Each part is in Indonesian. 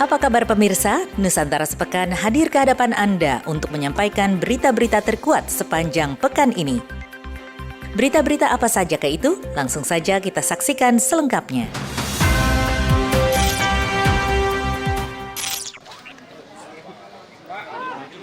Apa kabar pemirsa? Nusantara Sepekan hadir ke hadapan Anda untuk menyampaikan berita-berita terkuat sepanjang pekan ini. Berita-berita apa saja itu? Langsung saja kita saksikan selengkapnya.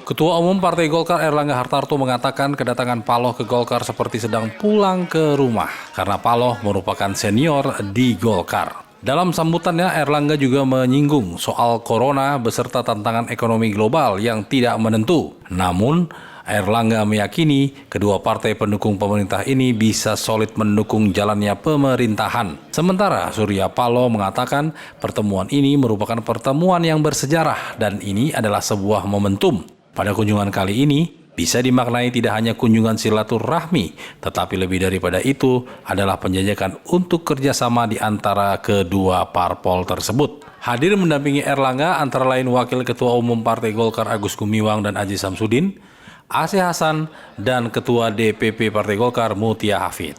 Ketua Umum Partai Golkar Erlangga Hartarto mengatakan kedatangan Paloh ke Golkar seperti sedang pulang ke rumah karena Paloh merupakan senior di Golkar. Dalam sambutannya, Erlangga juga menyinggung soal corona beserta tantangan ekonomi global yang tidak menentu. Namun, Erlangga meyakini kedua partai pendukung pemerintah ini bisa solid mendukung jalannya pemerintahan. Sementara Surya Paloh mengatakan pertemuan ini merupakan pertemuan yang bersejarah dan ini adalah sebuah momentum. Pada kunjungan kali ini, bisa dimaknai tidak hanya kunjungan silaturahmi, tetapi lebih daripada itu adalah penjajakan untuk kerjasama di antara kedua parpol tersebut. Hadir mendampingi Erlangga antara lain Wakil Ketua Umum Partai Golkar Agus Gumiwang dan Aziz Samsudin, Aceh Hasan, dan Ketua DPP Partai Golkar Mutia Hafid.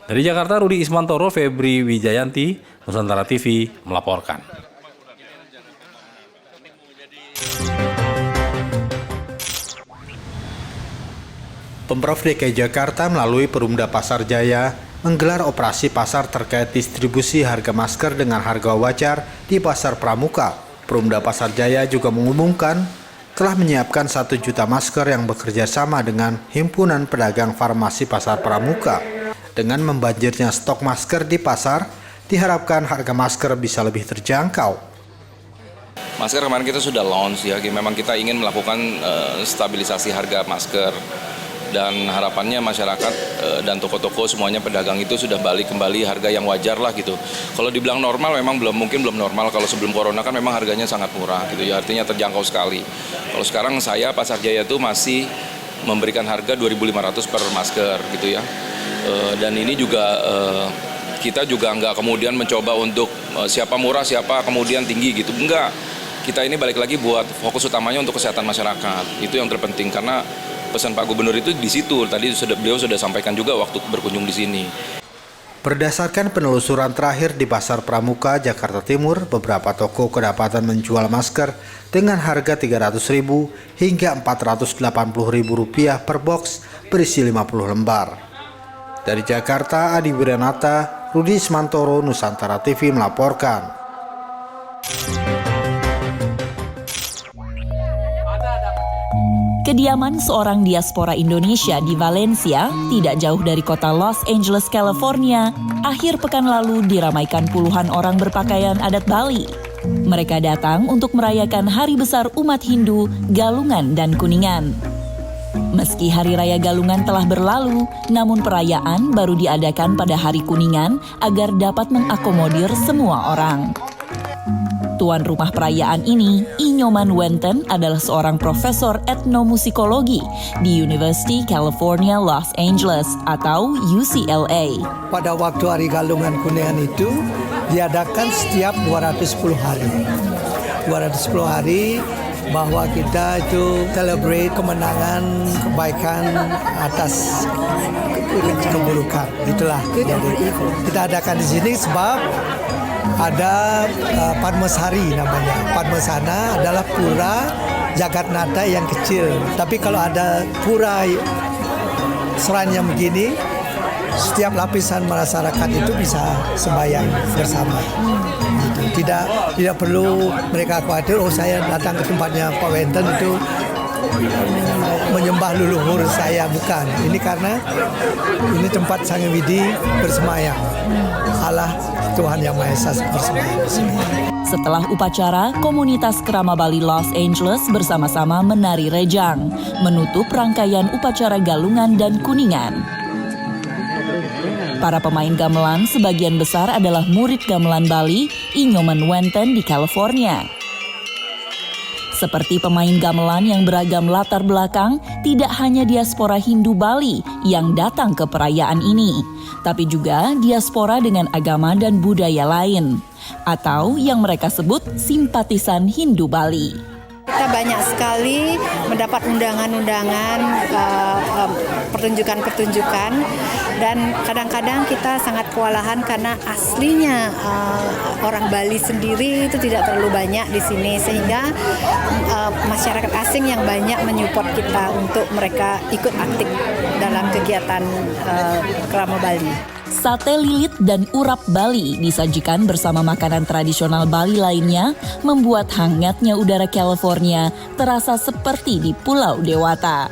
Dari Jakarta, Rudi Ismantoro, Febri Wijayanti, Nusantara TV melaporkan. Pemprov DKI Jakarta melalui Perumda Pasar Jaya menggelar operasi pasar terkait distribusi harga masker dengan harga wajar di Pasar Pramuka. Perumda Pasar Jaya juga mengumumkan telah menyiapkan 1 juta masker yang bekerja sama dengan Himpunan Pedagang Farmasi Pasar Pramuka. Dengan membanjirnya stok masker di pasar, diharapkan harga masker bisa lebih terjangkau. Masker kemarin kita sudah launch ya, memang kita ingin melakukan stabilisasi harga masker. Dan harapannya masyarakat dan toko-toko semuanya pedagang itu sudah balik kembali harga yang wajar lah gitu. Kalau dibilang normal memang belum normal. Kalau sebelum corona kan memang harganya sangat murah gitu ya, artinya terjangkau sekali. Kalau sekarang saya Pasar Jaya itu masih memberikan harga 2.500 per masker gitu ya. Dan ini juga kita juga nggak kemudian mencoba untuk siapa murah siapa kemudian tinggi gitu, enggak. Kita ini balik lagi buat fokus utamanya untuk kesehatan masyarakat, itu yang terpenting karena pesan Pak Gubernur itu di situ. Tadi beliau sudah sampaikan juga waktu berkunjung di sini. Berdasarkan penelusuran terakhir di Pasar Pramuka, Jakarta Timur, beberapa toko kedapatan menjual masker dengan harga Rp300.000 hingga Rp480.000 per box berisi 50 lembar. Dari Jakarta, Adi Wiranata, Rudi Ismantoro, Nusantara TV melaporkan. Kediaman seorang diaspora Indonesia di Valencia, tidak jauh dari kota Los Angeles, California, akhir pekan lalu diramaikan puluhan orang berpakaian adat Bali. Mereka datang untuk merayakan Hari Besar Umat Hindu, Galungan dan Kuningan. Meski Hari Raya Galungan telah berlalu, namun perayaan baru diadakan pada Hari Kuningan agar dapat mengakomodir semua orang. Tuan rumah perayaan ini, Inyoman Wenten, adalah seorang profesor etnomusikologi di University California Los Angeles atau UCLA. Pada waktu Hari Galungan Kuningan itu diadakan setiap 210 hari. 210 hari bahwa kita itu celebrate kemenangan, kebaikan atas keburukan. Itulah. Jadi kita adakan di sini sebab ada Padmasari namanya. Padmasana adalah pura Jagatnata yang kecil. Tapi kalau ada pura Seran yang begini, setiap lapisan masyarakat itu bisa sembahyang bersama. Gitu. Tidak perlu mereka khawatir, saya datang ke tempatnya Pak Wenten itu menyembah leluhur saya, bukan. Ini karena ini tempat Sang Widi bersemayam. Allah Tuhan Yang Maha Esa bersemayam di sini. Setelah upacara, komunitas Kerama Bali Los Angeles bersama-sama menari rejang, menutup rangkaian upacara Galungan dan Kuningan. Para pemain gamelan sebagian besar adalah murid gamelan Bali, Inyoman Wenten di California. Seperti pemain gamelan yang beragam latar belakang, tidak hanya diaspora Hindu Bali yang datang ke perayaan ini, tapi juga diaspora dengan agama dan budaya lain, atau yang mereka sebut simpatisan Hindu Bali. kita banyak sekali mendapat undangan-undangan, pertunjukan-pertunjukan, dan kadang-kadang kita sangat kewalahan karena aslinya orang Bali sendiri itu tidak terlalu banyak di sini, sehingga masyarakat asing yang banyak menyupport kita untuk mereka ikut aktif dalam kegiatan Krama Bali. Sate lilit dan urap Bali disajikan bersama makanan tradisional Bali lainnya, membuat hangatnya udara California terasa seperti di Pulau Dewata.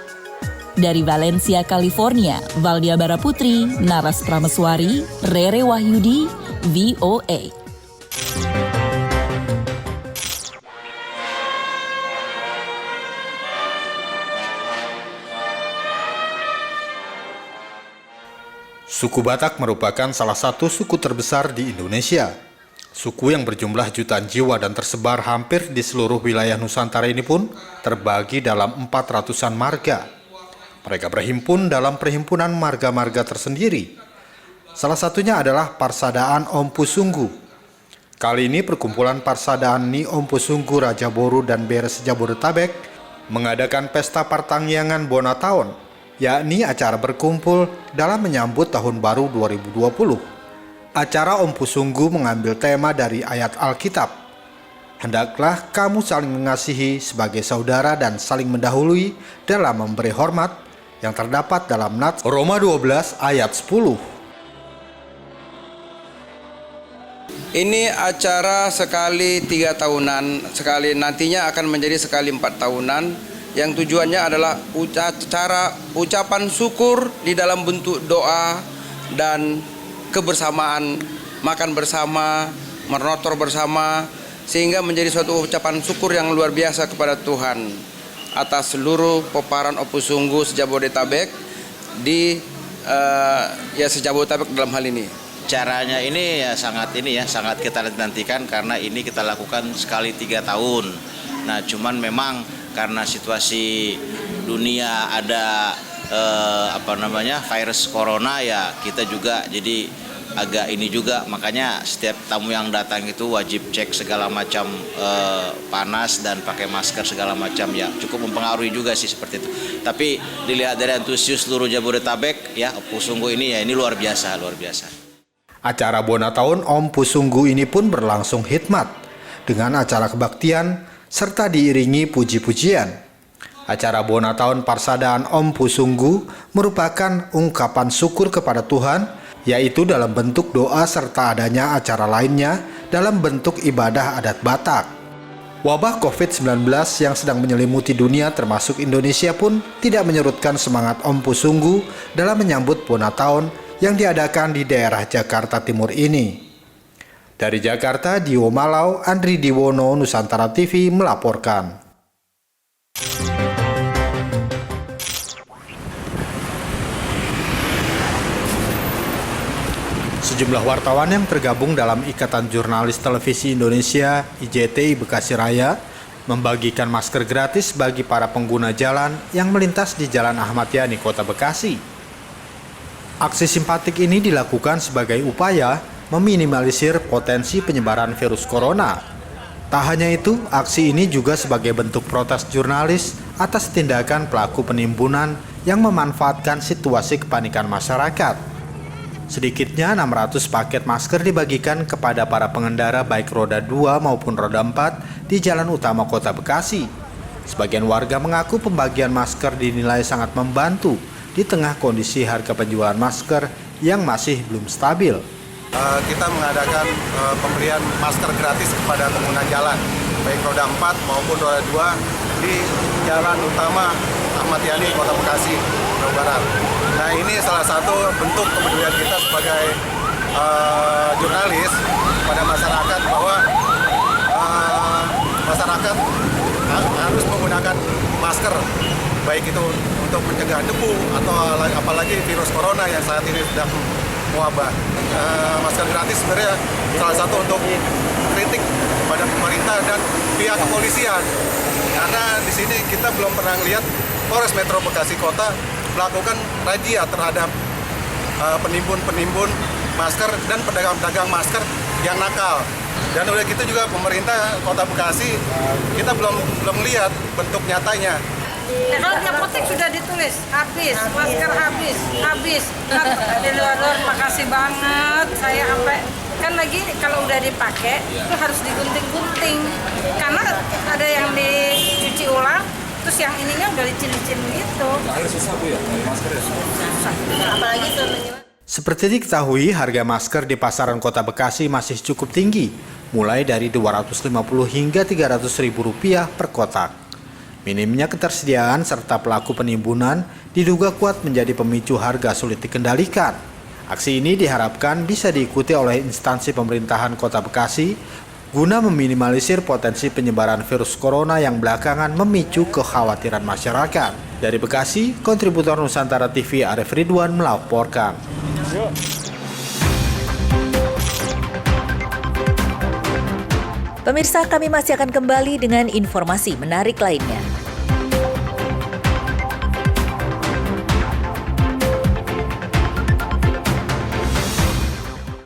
Dari Valencia, California, Valdia Baraputri, Naras Prameswari, Rere Wahyudi, VOA. Suku Batak merupakan salah satu suku terbesar di Indonesia. Suku yang berjumlah jutaan jiwa dan tersebar hampir di seluruh wilayah Nusantara ini pun terbagi dalam 400-an marga. Mereka berhimpun dalam perhimpunan marga-marga tersendiri. Salah satunya adalah Parsadaan Ompu Sunggu. Kali ini perkumpulan Parsadaan Ni Ompu Sunggu Raja Boru dan Beres Jabodetabek mengadakan pesta Partangyangan Bonataon, yakni acara berkumpul dalam menyambut Tahun Baru 2020. Acara Ompu Sunggu mengambil tema dari ayat Alkitab. Hendaklah kamu saling mengasihi sebagai saudara dan saling mendahului dalam memberi hormat, yang terdapat dalam Nats Roma 12 ayat 10. Ini acara sekali 3 tahunan, sekali nantinya akan menjadi sekali 4 tahunan. Yang tujuannya adalah ucapan syukur di dalam bentuk doa dan kebersamaan, makan bersama, merotor bersama, sehingga menjadi suatu ucapan syukur yang luar biasa kepada Tuhan atas seluruh peparan Ompu Sunggu se-Jabodetabek di se-Jabodetabek dalam hal ini. Caranya ini sangat kita nantikan karena ini kita lakukan sekali 3 tahun. Nah, cuman memang karena situasi dunia ada virus corona, ya kita juga jadi agak ini juga, makanya setiap tamu yang datang itu wajib cek segala macam panas dan pakai masker segala macam, ya cukup mempengaruhi juga sih seperti itu. Tapi dilihat dari antusias seluruh Jabodetabek, ya Ompu Sunggu ini ya ini luar biasa. Acara Bonataon Ompu Sunggu ini pun berlangsung hikmat dengan acara kebaktian serta diiringi puji-pujian. Acara Bonataon Parsadaan Ompu Sunggu merupakan ungkapan syukur kepada Tuhan, yaitu dalam bentuk doa serta adanya acara lainnya dalam bentuk ibadah adat Batak. Wabah COVID-19 yang sedang menyelimuti dunia termasuk Indonesia pun tidak menyurutkan semangat Ompu Sunggu dalam menyambut Bonataon yang diadakan di daerah Jakarta Timur ini. Dari Jakarta, Dio Malau, Andri Diwono, Nusantara TV melaporkan. Sejumlah wartawan yang tergabung dalam Ikatan Jurnalis Televisi Indonesia IJTI Bekasi Raya membagikan masker gratis bagi para pengguna jalan yang melintas di Jalan Ahmad Yani, Kota Bekasi. Aksi simpatik ini dilakukan sebagai upaya meminimalisir potensi penyebaran virus corona. Tak hanya itu, aksi ini juga sebagai bentuk protes jurnalis atas tindakan pelaku penimbunan yang memanfaatkan situasi kepanikan masyarakat. Sedikitnya 600 paket masker dibagikan kepada para pengendara baik roda 2 maupun roda 4 di jalan utama Kota Bekasi. Sebagian warga mengaku pembagian masker dinilai sangat membantu di tengah kondisi harga penjualan masker yang masih belum stabil. Kita mengadakan pemberian masker gratis kepada pengguna jalan, baik roda 4 maupun roda 2 di jalan utama Ahmad Yani, Kota Bekasi, Jawa Barat. Nah, ini salah satu bentuk kepedulian kita sebagai jurnalis pada masyarakat bahwa masyarakat harus menggunakan masker, baik itu untuk mencegah debu atau apalagi virus corona yang saat ini sedang mewabah. Masker gratis sebenarnya salah satu untuk kritik pada pemerintah dan pihak kepolisian, karena di sini kita belum pernah lihat Polres Metro Bekasi Kota melakukan razia terhadap penimbun-penimbun masker dan pedagang-pedagang masker yang nakal. Dan udah gitu juga pemerintah Kota Bekasi kita belum lihat bentuk nyatanya. Kalau di apotek sudah ditulis habis, masker habis. Di luar makasih banget. Saya sampai kan lagi kalau udah dipakai itu harus digunting-gunting karena ada yang dicuci ulang, terus yang ininya udah licin-licin gitu. Susah Bu ya, masker ya susah. Apalagi tuh. Seperti diketahui, harga masker di pasaran Kota Bekasi masih cukup tinggi, mulai dari Rp250 hingga Rp300.000 per kotak. Minimnya ketersediaan serta pelaku penimbunan diduga kuat menjadi pemicu harga sulit dikendalikan. Aksi ini diharapkan bisa diikuti oleh instansi pemerintahan Kota Bekasi guna meminimalisir potensi penyebaran virus corona yang belakangan memicu kekhawatiran masyarakat. Dari Bekasi, kontributor Nusantara TV Arif Ridwan melaporkan. Pemirsa, kami masih akan kembali dengan informasi menarik lainnya.